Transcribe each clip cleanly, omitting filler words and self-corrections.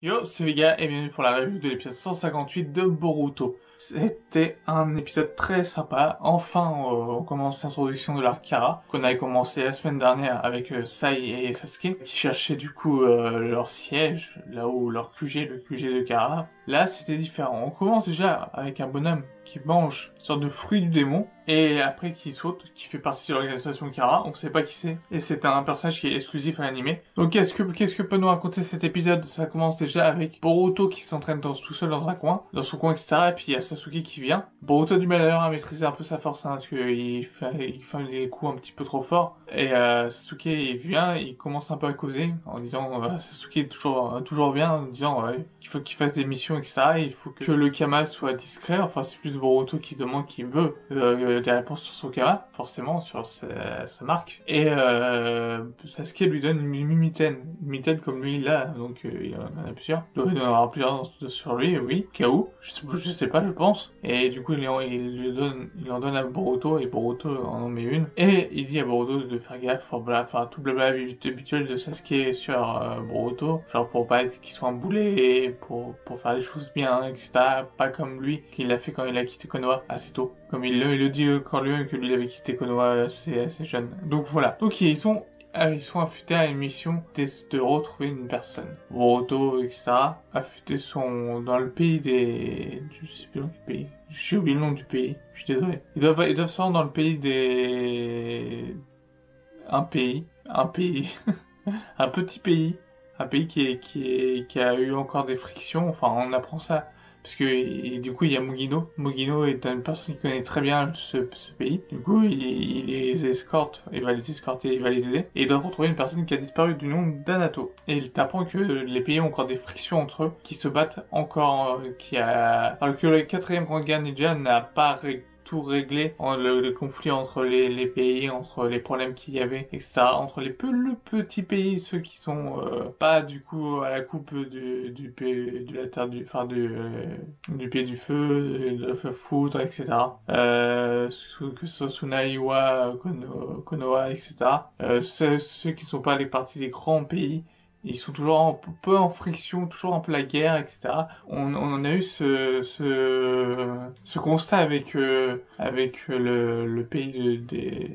Yo, c'est Vega et bienvenue pour la review de l'épisode 158 de Boruto. C'était un épisode très sympa. Enfin, on commence l'introduction de l'arc Kara, qu'on avait commencé la semaine dernière avec Sai et Sasuke, qui cherchaient du coup leur siège, là où leur QG, le QG de Kara. Là, c'était différent. On commence déjà avec un bonhomme qui mange une sorte de fruit du démon, et après qui saute, qui fait partie de l'organisation Kara, on sait pas qui c'est, et c'est un personnage qui est exclusif à l'anime. Donc qu'est-ce que peut nous raconter cet épisode? Ça commence déjà avec Boruto qui s'entraîne tout seul dans un coin, dans son coin, etc. Et puis il y a Sasuke qui vient. Boruto a du mal d'ailleurs à maîtriser un peu sa force, parce qu'il fait des coups un petit peu trop forts. Et Sasuke il vient, il commence un peu à causer, en disant Sasuke est toujours bien, en disant qu'il faut qu'il fasse des missions, etc. Et il faut que le Kama soit discret, enfin c'est plus Boruto qui demande, qui veut des réponses sur son Kama, forcément, sur sa marque. Et Sasuke lui donne une mitaine comme lui là, donc il en a plusieurs. Il doit y en avoir plusieurs sur lui, oui, au cas où. Je sais pas, je pense. Et du coup il en donne à Boruto, et Boruto en met une. Et il dit à Boruto de faire gaffe, enfin tout blabla habituel de Sasuke sur Boruto, genre pour pas être qu'il soit un boulet, pour faire les choses bien, etc. Pas comme lui, qu'il l'a fait quand il a quitté Konoha assez tôt. Comme il le dit quand lui-même que lui il avait quitté Konoha assez jeune. Donc voilà. Donc ils sont affûtés à une mission de retrouver une personne. Boruto, etc. affûtés sont dans le pays je sais plus dans quel pays. J'ai oublié le nom du pays. Je suis désolé. Ils doivent se rendre dans le pays un pays, un petit pays, un pays qui a eu encore des frictions. Enfin, on apprend ça parce que et du coup il y a Mugino. Mugino est une personne qui connaît très bien ce pays. Du coup, il les escorte, il va les escorter, il va les aider, et il doit retrouver une personne qui a disparu du nom d'Anato. Et il t'apprend que les pays ont encore des frictions entre eux, qui se battent encore, alors que la quatrième grande guerre ninja n'a pas tout réglé, le conflit entre les pays, entre les problèmes qu'il y avait, etc. Entre le petit pays, ceux qui sont pas du coup à la coupe du pays de la terre du pays du feu, de la foudre, etc. Que ce soit Sunaiwa, Konoha, etc. Ceux qui sont pas les parties des grands pays, ils sont toujours un peu en friction, toujours un peu la guerre, etc. On en a eu ce constat avec le pays des...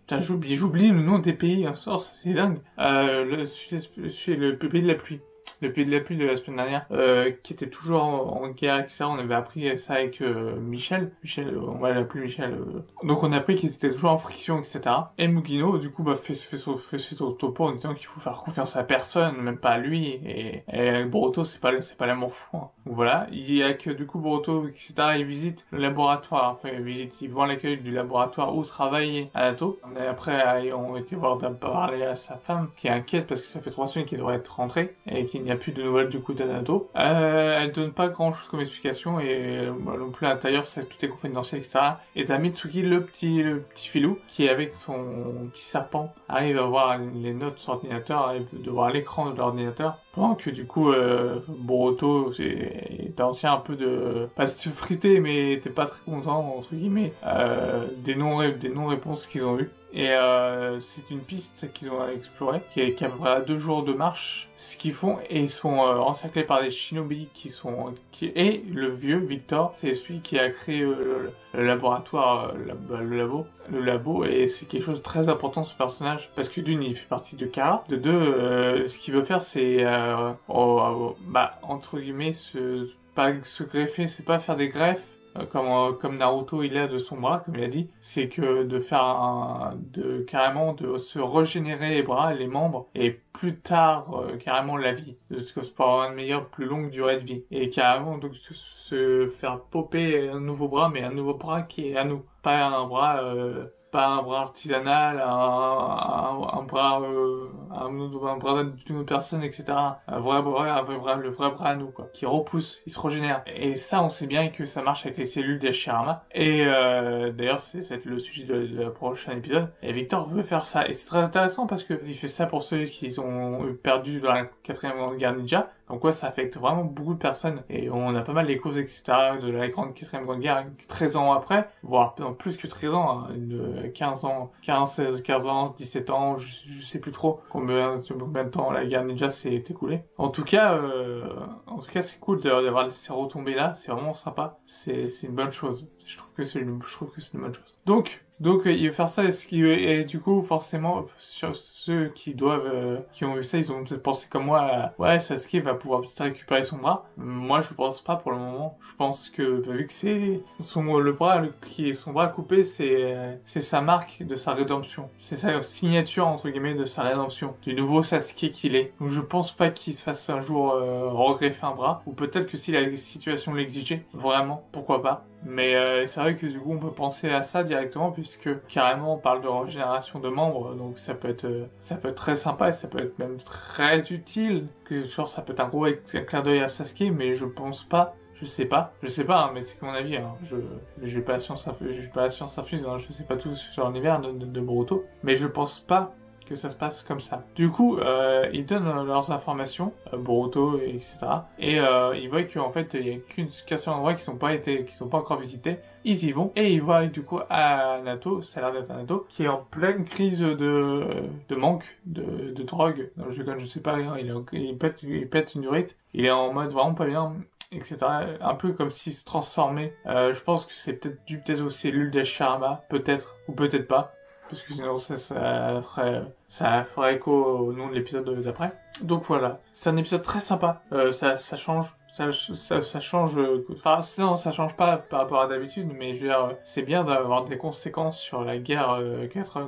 Putain, j'oublie le nom des pays, en sort, c'est dingue. Le pays de la pluie. Le pays de la pluie de la semaine dernière, qui était toujours en guerre, etc. On avait appris ça avec Michel, on va l'appeler Michel. Donc on a appris qu'ils étaient toujours en friction, etc. Et Mugino, du coup, fait son topo en disant qu'il faut faire confiance à personne, même pas à lui. Et Boruto, c'est pas l'amour fou. Hein. Donc voilà, il y a que du coup Boruto, etc. Il visite le laboratoire, enfin il vend l'accueil du laboratoire où travaillait Anato. Après, on été voir parler à sa femme, qui est inquiète parce que ça fait 3 semaines qu'il devrait être rentré et qu'il n'y a plus de nouvelles du coup d'Anato. Elle donne pas grand chose comme explication, et non plus à l'intérieur, tout est confidentiel, etc. Et t'as Mitsuki, le petit filou, qui avec son petit serpent arrive à voir les notes sur l'ordinateur, arrive de voir l'écran de l'ordinateur, pendant que du coup Boruto est ancien un peu de pas de se friter, mais t'es pas très content entre guillemets des non-réponses qu'ils ont eues. Et c'est une piste qu'ils ont explorée, qui est à peu près à 2 jours de marche, ce qu'ils font, et ils sont encerclés par des shinobi et le vieux Victor, c'est celui qui a créé le laboratoire, le labo, et c'est quelque chose de très important, ce personnage, parce que d'une, il fait partie de Kara, de deux, ce qu'il veut faire, c'est entre guillemets pas se greffer, c'est pas faire des greffes comme Naruto il a de son bras, comme il a dit, c'est que carrément de se régénérer les bras, les membres, et plus tard carrément la vie, pour avoir une meilleure, plus longue durée de vie, et carrément donc se faire popper un nouveau bras, mais un nouveau bras qui est à nous, pas un bras artisanal, un bras d'une autre personne, etc. Le vrai bras à nous, quoi, qui repousse, il se régénère. Et ça, on sait bien que ça marche avec les cellules d'Hashirama. Et d'ailleurs, c'est le sujet de la prochaine épisode. Et Victor veut faire ça. Et c'est très intéressant parce que il fait ça pour ceux qui ont perdu dans la quatrième guerre ninja. Donc ouais, ça affecte vraiment beaucoup de personnes. Et on a pas mal les causes, etc. de la quatrième grande guerre 13 ans après, voire plus que 13 ans, hein, 15 ans, 15 ans, 17 ans, je sais plus trop combien de temps la guerre ninja s'est écoulée. En tout cas, En tout cas, c'est cool d'avoir ces retombées là, c'est vraiment sympa, c'est une bonne chose. Je trouve que c'est une bonne chose. Donc il va faire ça et du coup forcément sur ceux qui ont vu ça, ils ont peut-être pensé comme moi ouais, Sasuke va pouvoir peut-être récupérer son bras. Moi je pense pas pour le moment. Je pense que vu que c'est son bras coupé, c'est sa marque de sa rédemption. C'est sa signature entre guillemets de sa rédemption, du nouveau Sasuke qu'il est. Donc je pense pas qu'il se fasse un jour regreffer un bras, ou peut-être que si la situation l'exigeait, vraiment, pourquoi pas. Mais c'est vrai que du coup on peut penser à ça directement puisque carrément on parle de régénération de membres, donc ça peut être très sympa et ça peut être même très utile. Que genre ça peut être un gros clin d'œil à Sasuke, mais je pense pas. Je sais pas, hein, mais c'est mon avis. Hein. J'ai pas la science infuse. Hein. Je sais pas tout sur l'univers de Boruto, mais je pense pas que ça se passe comme ça. Du coup, ils donnent leurs informations, Boruto, etc. Et ils voient qu'en fait, il y a qu'un seul endroit qui sont pas encore visités. Ils y vont et ils voient du coup à Nato, ça a l'air d'être Nato, qui est en pleine crise de manque de drogue. Non, je sais pas rien. Il pète une durite. Il est en mode vraiment pas bien, etc. Un peu comme s'il se transformait. Je pense que c'est peut-être dû aux cellules d'Ashirama, peut-être ou peut-être pas. Parce que sinon ça ferait écho au nom de l'épisode d'après. Donc voilà, c'est un épisode très sympa. Ça change. Ça change. Enfin, non, ça change pas par rapport à d'habitude, mais je veux dire, c'est bien d'avoir des conséquences sur la guerre,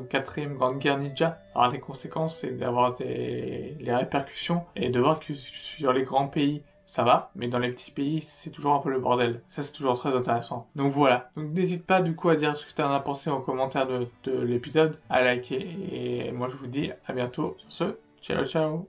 quatrième grande guerre ninja. Avoir des conséquences et d'avoir les répercussions et de voir que sur les grands pays, ça va, mais dans les petits pays, c'est toujours un peu le bordel. Ça, c'est toujours très intéressant. Donc voilà. Donc n'hésite pas du coup à dire ce que tu en as pensé en commentaire de l'épisode, à liker, et moi je vous dis à bientôt sur ce. Ciao ciao.